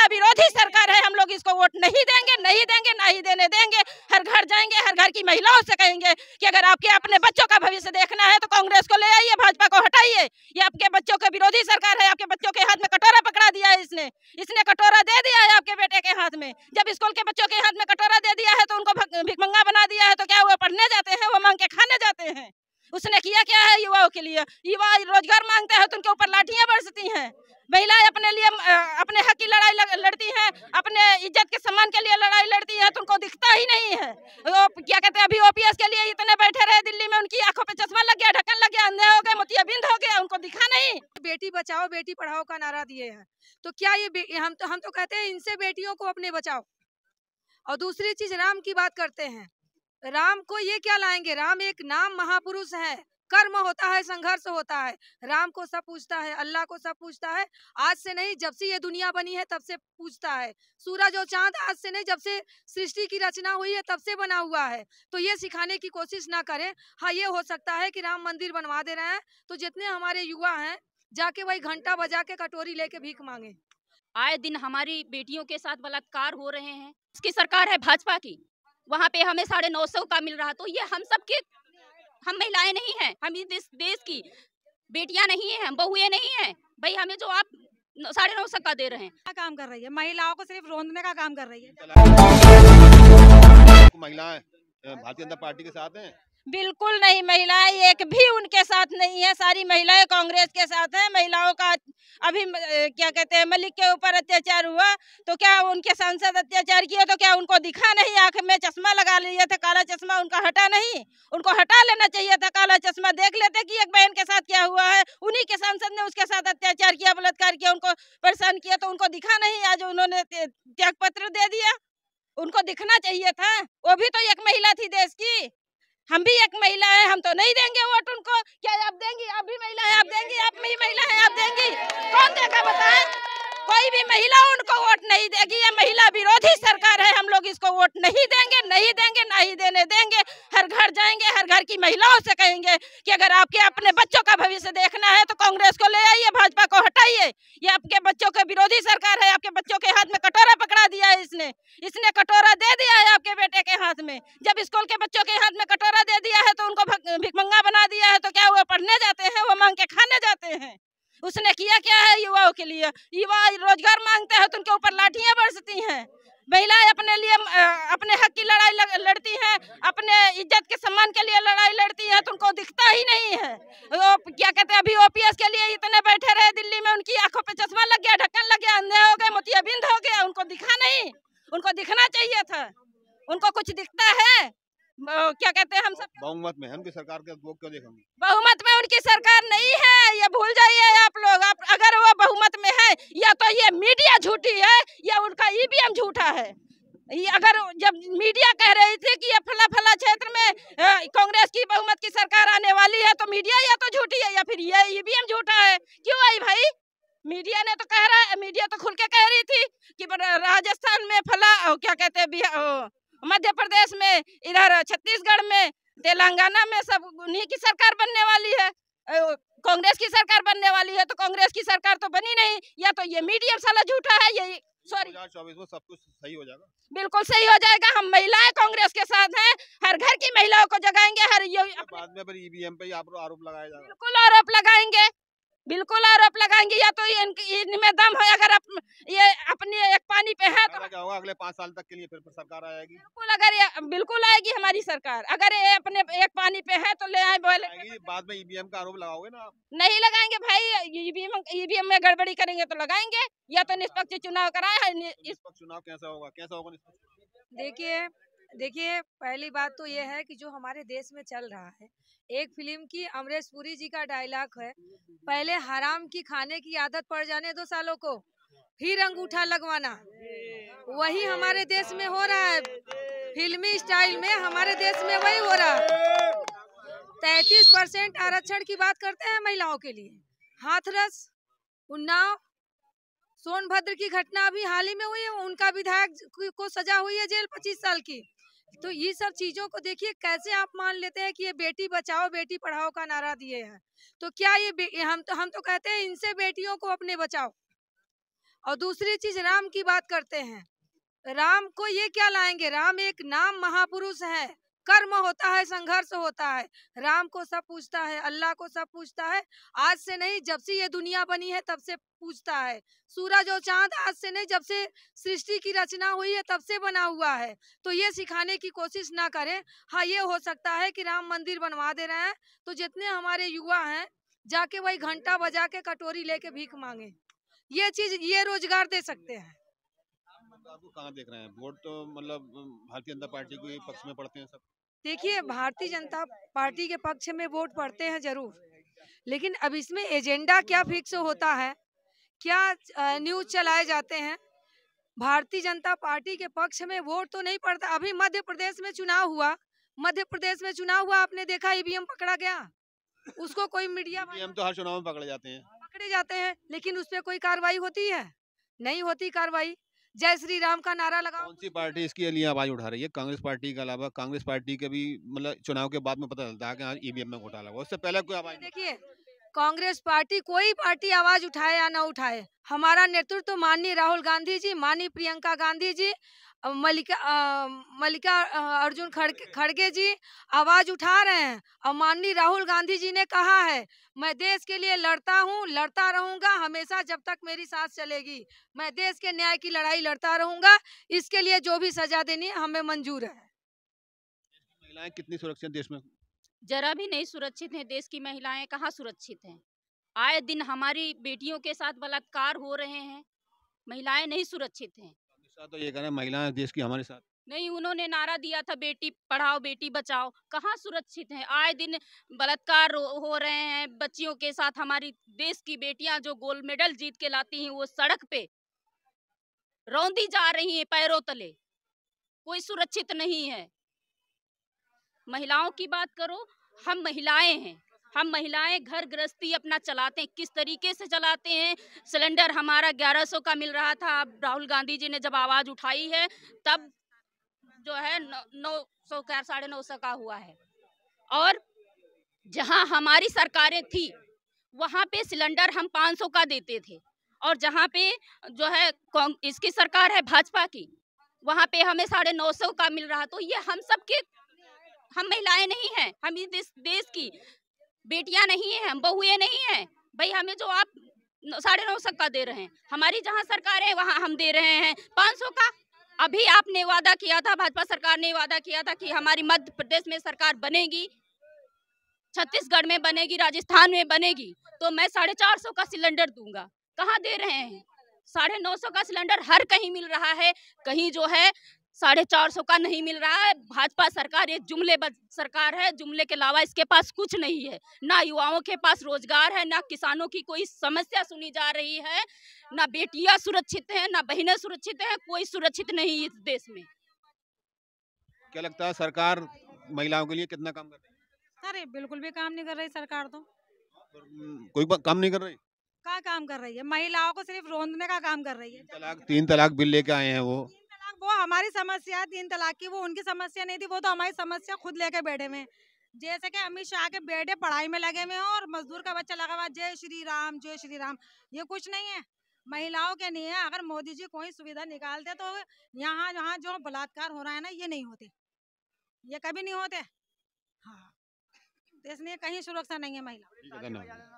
विरोधी सरकार है, हम लोग इसको वोट नहीं देंगे, नहीं देंगे, ना ही देने देंगे। हर घर जाएंगे, हर घर की महिलाओं से कहेंगे कि अगर आपके अपने बच्चों का भविष्य देखना है तो कांग्रेस को ले आइए, भाजपा को हटाइए। ये आपके बच्चों के विरोधी सरकार है। आपके बच्चों के हाथ में कटोरा पकड़ा दिया है इसने कटोरा दे दिया है आपके बेटे के हाथ में। जब स्कूल के बच्चों के हाथ में कटोरा दे दिया है तो उनको भिखमंगा बना दिया है, तो क्या वो पढ़ने जाते हैं? वो मांग के खाने जाते हैं। उसने किया क्या है युवाओं के लिए? युवा रोजगार मांगते हैं तो उनके ऊपर लाठियां बरसती हैं। महिलाएं अपने लिए अपने हक की लड़ाई लड़ती हैं, अपने इज्जत के सम्मान के लिए लड़ाई लड़ती है, तो उनको दिखता ही नहीं है। वो क्या कहते हैं, अभी ओपीएस के लिए इतने बैठे रहे दिल्ली में, उनकी आंखों पे चश्मा लग गया, ढक्कन लग गया, अंधे हो गए, मोतियाबिंद हो गया, उनको दिखा नहीं। बेटी बचाओ बेटी पढ़ाओ का नारा दिए हैं, तो क्या ये हम तो कहते हैं इनसे बेटियों को अपने बचाओ। और दूसरी चीज, राम की बात करते हैं, राम को ये क्या लाएंगे? राम एक नाम महापुरुष है, कर्म होता है, संघर्ष होता है। राम को सब पूछता है, अल्लाह को सब पूछता है। आज से नहीं, जब से ये दुनिया बनी है तब से पूछता है। सूरज और चांद आज से नहीं, जब से सृष्टि की रचना हुई है तब से बना हुआ है। तो ये सिखाने की कोशिश ना करें। हाँ, ये हो सकता है कि राम मंदिर बनवा दे रहे हैं, तो जितने हमारे युवा हैं जाके वही घंटा बजा के कटोरी लेके भीख मांगे। आए दिन हमारी बेटियों के साथ बलात्कार हो रहे हैं। इसकी सरकार है भाजपा की, वहाँ पे हमें 950 का मिल रहा। तो ये हम सबके, हम महिलाएं नहीं हैं, हम इस देश की बेटियां नहीं हैं, हम बहुएं नहीं हैं भाई। हमें जो आप 950 का दे रहे हैं, क्या काम कर रही है? महिलाओं को सिर्फ रोंदने का काम कर रही है। महिलाएं भारतीय जनता पार्टी के साथ हैं? बिल्कुल नहीं, महिलाएं एक भी उनके साथ नहीं है। सारी महिलाएं कांग्रेस के साथ हैं। महिलाओं का अभी क्या कहते हैं, मलिक के ऊपर अत्याचार हुआ तो क्या उनके सांसद अत्याचार किए तो क्या उनको दिखा नहीं? आंख में चश्मा लगा लिए थे, काला चश्मा, उनका हटा नहीं? उनको हटा लेना चाहिए था काला चश्मा, देख लेते कि एक बहन के साथ क्या हुआ है। उन्हीं के सांसद ने उसके साथ अत्याचार किया, बलात्कार किया, उनको परेशान किया, तो उनको दिखा नहीं? आज उन्होंने त्याग पत्र दे दिया। उनको दिखना चाहिए था। वो भी तो एक महिला थी देश की, हम भी एक महिला है। हम तो नहीं देंगे वोट उनको। क्या आप देंगी? आप भी महिला है, आप देंगी? आप भी महिला है, आप देंगी? कौन देगा बताएं? कोई भी महिला उनको वोट नहीं देगी। ये महिला विरोधी सरकार है, हम लोग इसको वोट नहीं देंगे, नहीं देंगे, ना ही देने देंगे। हर घर जाएंगे, हर घर की महिलाओं से कहेंगे कि अगर आपके अपने बच्चों का भविष्य देखना है तो कांग्रेस को ले आइए, भाजपा को हटाइए। ये आपके बच्चों के विरोधी सरकार है। आपके बच्चों के हाथ में कटोरा पकड़ा दिया है इसने कटोरा दे दिया है आपके बेटे के हाथ में। जब स्कूल के बच्चों के हाथ में कटोरा दे दिया है तो उनको भिखमंगा बना दिया है, तो क्या वो पढ़ने जाते हैं? वो मांग के खाने जाते हैं। उसने किया क्या है युवाओं के लिए? युवा रोजगार मांगते हैं तो उनके ऊपर लाठियां बरसती हैं। महिलाएं अपने लिए अपने हक की लड़ाई लड़ती हैं, अपने इज्जत के सम्मान के लिए लड़ाई लड़ती है, तो उनको दिखता ही नहीं है। वो क्या कहते हैं, अभी ओपीएस के लिए इतने बैठे रहे दिल्ली में, उनकी आंखों पे चश्मा लग गया, ढक्कन लग गया, अंधे हो गए, मोतियाबिंद हो गया, उनको दिखा नहीं? उनको दिखना चाहिए था। उनको कुछ दिखता है? क्या कहते हैं, हम सब बहुमत में उनकी सरकार के लोग क्यों देखेंगे? बहुमत में उनकी सरकार नहीं है, ये भूल जाइए आप लोग। अगर वो बहुमत में है, या तो ये मीडिया झूठी है या उनका ईवीएम झूठा है। अगर जब मीडिया कह रही थी कि ये फला फला क्षेत्र में कांग्रेस की बहुमत की सरकार आने वाली है, तो मीडिया या तो झूठी है या फिर ये ईवीएम झूठा है। क्यों आई भाई? मीडिया ने तो कह रहा है, मीडिया तो खुल के कह रही थी कि राजस्थान में फला, क्या कहते हैं, मध्य प्रदेश में, इधर छत्तीसगढ़ में, तेलंगाना में, सब उन्हीं की सरकार बनने वाली है, कांग्रेस की सरकार बनने वाली है। तो कांग्रेस की सरकार तो बनी नहीं। या तो ये मीडियम साला झूठा है, ये सॉरी 2024 में सब कुछ सही हो जाएगा। बिल्कुल सही हो जाएगा। हम महिलाएं कांग्रेस के साथ हैं, हर घर की महिलाओं को जगाएंगे। बाद में फिर ईवीएम पे आरोप लगाया जाएगा। बिल्कुल आरोप लगाएंगे, बिल्कुल आरोप लगाएंगे। या तो इनमें दम है, अगर ये अपनी एक पानी पे है तो क्या होगा अगले 5 साल तक के लिए? फिर सरकार आएगी। बिल्कुल, अगर ये बिल्कुल आएगी हमारी सरकार। अगर ये अपने एक पानी पे है तो ले आए, बोले बाद में ईवीएम का आरोप लगाओगे ना? नहीं लगाएंगे भाई। ईवीएम में गड़बड़ी करेंगे तो लगाएंगे। या तो निष्पक्ष चुनाव कराए। निष्पक्ष चुनाव कैसा होगा? देखिए देखिए, पहली बात तो ये है कि जो हमारे देश में चल रहा है, एक फिल्म की अमरीश पुरी जी का डायलॉग है, पहले हराम की खाने की आदत पड़ जाने 2 सालों को, फिर अंगूठा लगवाना। वही हमारे देश में हो रहा है, फिल्मी स्टाइल में हमारे देश में वही हो रहा है। 33% आरक्षण की बात करते हैं महिलाओं के लिए। हाथरस, उन्नाव, सोनभद्र की घटना अभी हाल ही में हुई है, उनका विधायक को सजा हुई है जेल 25 साल की। तो ये सब चीजों को देखिए, कैसे आप मान लेते हैं कि ये बेटी बचाओ बेटी पढ़ाओ का नारा दिए हैं। तो क्या ये हम तो कहते हैं इनसे बेटियों को अपने बचाओ। और दूसरी चीज राम की बात करते हैं। राम को ये क्या लाएंगे? राम एक नाम महापुरुष है, कर्म होता है, संघर्ष होता है। राम को सब पूछता है, अल्लाह को सब पूछता है। आज से नहीं, जब से ये दुनिया बनी है तब से पूछता है। सूरज और चांद आज से नहीं, जब से सृष्टि की रचना हुई है तब से बना हुआ है। तो ये सिखाने की कोशिश ना करें। हाँ, ये हो सकता है कि राम मंदिर बनवा दे रहे हैं तो जितने हमारे युवा हैं जाके वही घंटा बजा के कटोरी लेके भीख मांगे। ये चीज, ये रोजगार दे सकते हैं। तो आपको कहाँ देख रहे हैं? वोट तो मतलब भारतीय जनता पार्टी के पक्ष में पड़ते हैं सब। देखिए, भारतीय जनता पार्टी के पक्ष में वोट पड़ते हैं जरूर, लेकिन अब इसमें एजेंडा क्या फिक्स होता है, क्या न्यूज चलाए जाते हैं। भारतीय जनता पार्टी के पक्ष में वोट तो नहीं पड़ता। अभी मध्य प्रदेश में चुनाव हुआ, आपने देखा ईवीएम पकड़ा गया, उसको कोई मीडिया ईवीएम तो हर चुनाव में पकड़े जाते हैं, लेकिन उस पर कोई कार्रवाई होती है? नहीं होती कार्रवाई। जय श्री राम का नारा लगाओ। कौन सी पार्टी इसके लिए आवाज उठा रही है? कांग्रेस पार्टी के अलावा कांग्रेस पार्टी के भी मतलब चुनाव के बाद में पता चलता है कि हाँ ईवीएम में घोटाला हुआ, उससे पहले कोई आवाज। देखिए, कांग्रेस पार्टी, कोई पार्टी आवाज उठाए या ना उठाए, हमारा नेतृत्व तो माननीय राहुल गांधी जी, माननीय प्रियंका गांधी जी, मल्लिका अर्जुन खड़गे जी आवाज उठा रहे हैं। और माननीय राहुल गांधी जी ने कहा है, मैं देश के लिए लड़ता हूँ, लड़ता रहूंगा हमेशा जब तक मेरी सांस चलेगी। मैं देश के न्याय की लड़ाई लड़ता रहूंगा, इसके लिए जो भी सजा देनी है हमें मंजूर है। महिलाएं कितनी सुरक्षित देश में? जरा भी नहीं सुरक्षित हैं। देश की महिलाएं कहाँ सुरक्षित हैं? आए दिन हमारी बेटियों के साथ बलात्कार हो रहे हैं। महिलाएं नहीं सुरक्षित हैं। तो ये कह रहे हैं महिलाएं देश की हमारे साथ नहीं, उन्होंने नारा दिया था बेटी पढ़ाओ बेटी बचाओ। कहाँ सुरक्षित हैं? आए दिन बलात्कार हो रहे हैं बच्चियों के साथ। हमारी देश की बेटियां जो गोल्ड मेडल जीत के लाती हैं वो सड़क पे रौंदी जा रही हैं पैरों तले। कोई सुरक्षित नहीं है। महिलाओं की बात करो, हम महिलाएं हैं, हम महिलाएं घर गृहस्थी अपना चलाते हैं। किस तरीके से चलाते हैं? सिलेंडर हमारा 1100 का मिल रहा था, अब राहुल गांधी जी ने जब आवाज उठाई है तब जो है 900 का 950 का हुआ है। और जहां हमारी सरकारें थी वहां पे सिलेंडर हम 500 का देते थे, और जहां पे जो है इसकी सरकार है भाजपा की, वहां पे हमें 950 का मिल रहा। तो ये हम सबके, हम महिलाएं नहीं हैं, हम इस देश की बेटियां नहीं हैं, हम बहुएं नहीं हैं भाई। हमें जो आप 950 का दे रहे हैं, हमारी जहां सरकार है वहां हम दे रहे हैं 500 का। अभी आपने वादा किया था, भाजपा सरकार ने वादा किया था कि हमारी मध्य प्रदेश में सरकार बनेगी, छत्तीसगढ़ में बनेगी, राजस्थान में बनेगी, तो मैं 450 का सिलेंडर दूंगा। कहाँ दे रहे हैं? 950 का सिलेंडर हर कहीं मिल रहा है, कहीं जो है 450 का नहीं मिल रहा है। भाजपा सरकार एक जुमले सरकार है, जुमले के अलावा इसके पास कुछ नहीं है। ना युवाओं के पास रोजगार है, ना किसानों की कोई समस्या सुनी जा रही है, ना बेटियां सुरक्षित हैं, ना बहनें सुरक्षित हैं, कोई सुरक्षित नहीं इस देश में। क्या लगता है सरकार महिलाओं के लिए कितना काम कर रही है? अरे बिल्कुल भी काम नहीं कर रही सरकार तो। कोई काम नहीं कर रही? क्या काम कर रही है? महिलाओं को सिर्फ रोंदने का काम कर रही है। 3 तलाक बिल लेके आए हैं वो हमारी समस्या है 3 तलाक की, वो उनकी समस्या नहीं थी, वो तो हमारी समस्या खुद लेके बैठे हुए हैं। जैसे कि अमित शाह के बेटे पढ़ाई में लगे हुए हैं और मजदूर का बच्चा लगा हुआ जय श्री राम जय श्री राम। ये कुछ नहीं है, महिलाओं के नहीं है। अगर मोदी जी कोई सुविधा निकालते तो यहाँ जहाँ जो बलात्कार हो रहा है ना, ये नहीं होते, ये कभी नहीं होते। हाँ, तो इसलिए कहीं सुरक्षा नहीं है महिला। धन्यवाद।